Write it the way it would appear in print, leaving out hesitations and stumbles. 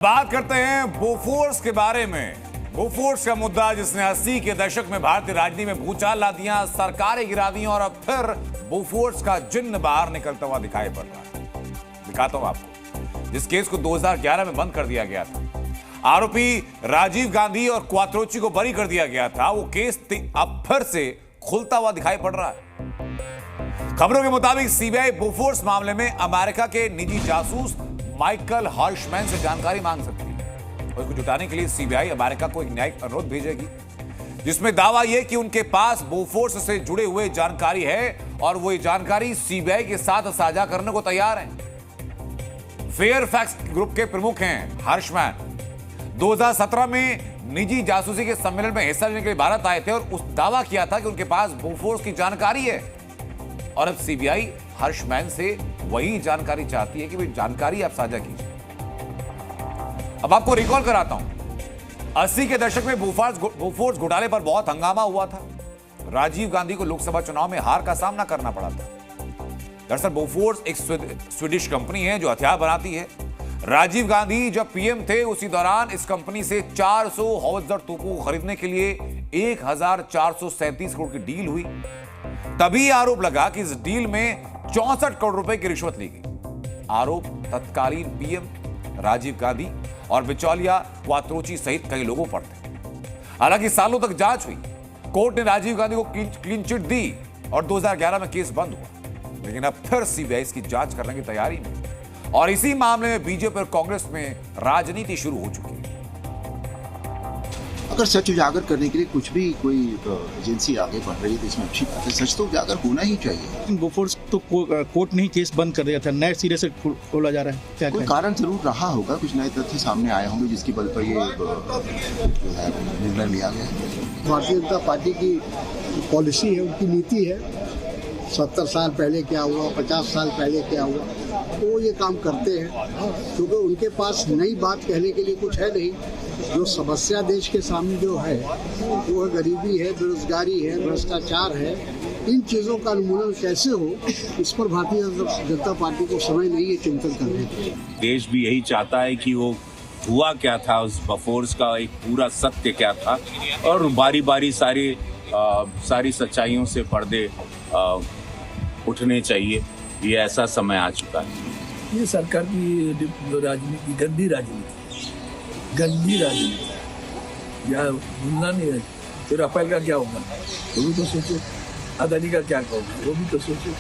बात करते हैं बोफोर्स के बारे में। बोफोर्स का मुद्दा जिसने 80 के दशक में भारतीय राजनीति में भूचाल ला दिया, सरकारें गिरा दी और अब फिर बोफोर्स का जिन्न बाहर निकलता हुआ दिखाई पड़ रहा है। दिखाता हूं आपको, जिस केस को 2011 में बंद कर दिया गया था, आरोपी राजीव गांधी और क्वात्रोची को बरी कर दिया गया था, वो केस अब फिर से खुलता हुआ दिखाई पड़ रहा है। खबरों के मुताबिक सीबीआई बोफोर्स मामले में अमेरिका के निजी जासूस माइकल हर्शमैन से जानकारी मांग सकती है और इसको जुटाने के लिए सीबीआई अमेरिका को एक न्यायिक अनुरोध भेजेगी, जिसमें दावा यह कि उनके पास बोफोर्स से जुड़े हुए जानकारी है और वो ये जानकारी सीबीआई के साथ साझा करने को तैयार हैं। फेयरफैक्स ग्रुप के प्रमुख हैं हर्शमैन। 2017 में निजी जासूसी के सम्मेलन में हिस्सा लेने के लिए भारत आए थे और उस दावा किया था कि उनके पास बोफोर्स की जानकारी है और अब सीबीआई हर्शमैन से वही जानकारी चाहती है कि भाई जानकारी आप साझा कीजिए। अब आपको रिकॉल कराता हूं, 80 के दशक में बोफोर्स घोटाले पर बहुत हंगामा हुआ था। राजीव गांधी को लोकसभा चुनाव में हार का सामना करना पड़ा था। दरअसल बोफोर्स एक स्वीडिश कंपनी है जो हथियार बनाती है। राजीव गांधी जब पीएम थे उसी दौरान इस कंपनी से 400 हौजर तोपों को खरीदने के लिए 1437 करोड़ की डील हुई। तभी आरोप लगा कि इस डील में 64 करोड़ रुपए की रिश्वत ली गई। आरोप तत्कालीन पीएम राजीव गांधी और बिचौलिया क्वात्रोची सहित कई लोगों पर थे। हालांकि सालों तक जांच हुई, कोर्ट ने राजीव गांधी को क्लीन चिट दी और 2011 में केस बंद हुआ। लेकिन अब फिर सीबीआई इसकी जांच करने की तैयारी में और इसी मामले में बीजेपी और कांग्रेस में राजनीति शुरू हो चुकी है। अगर सच उजागर करने के लिए कुछ भी कोई एजेंसी आगे बढ़ रही है तो इसमें अच्छी बात है। सच तो उजागर होना ही चाहिए। बोफोर्स तो कोर्ट ने ही केस बंद कर दिया था, नए सिरे से खोला जा रहा है। क्या कोई कारण जरूर रहा होगा, कुछ नए तथ्य सामने आए होंगे जिसकी बल पर ये जो है निर्णय लिया गया है। भारतीय जनता पार्टी की पॉलिसी है, उनकी नीति है। 70 साल पहले क्या हुआ, 50 साल पहले क्या हुआ, वो ये काम करते हैं क्योंकि उनके पास नई बात कहने के लिए कुछ है नहीं। जो समस्या देश के सामने जो है वो गरीबी है, बेरोजगारी है, भ्रष्टाचार है। इन चीज़ों का उन्मूलन कैसे हो, इस पर भारतीय जनता पार्टी को समय नहीं है चिंतन करने की। देश भी यही चाहता है कि वो हुआ क्या था, उस बोफोर्स का एक पूरा सत्य क्या था और बारी बारी सारी सच्चाइयों से पर्दे उठने चाहिए। ये ऐसा समय आ चुका है। ये सरकार की राजनीति गंदी राजनीति या भूलना नहीं है। तो राफेल का क्या होगा वो भी तो सोचो, अदानी का क्या होगा वो भी तो सोचो।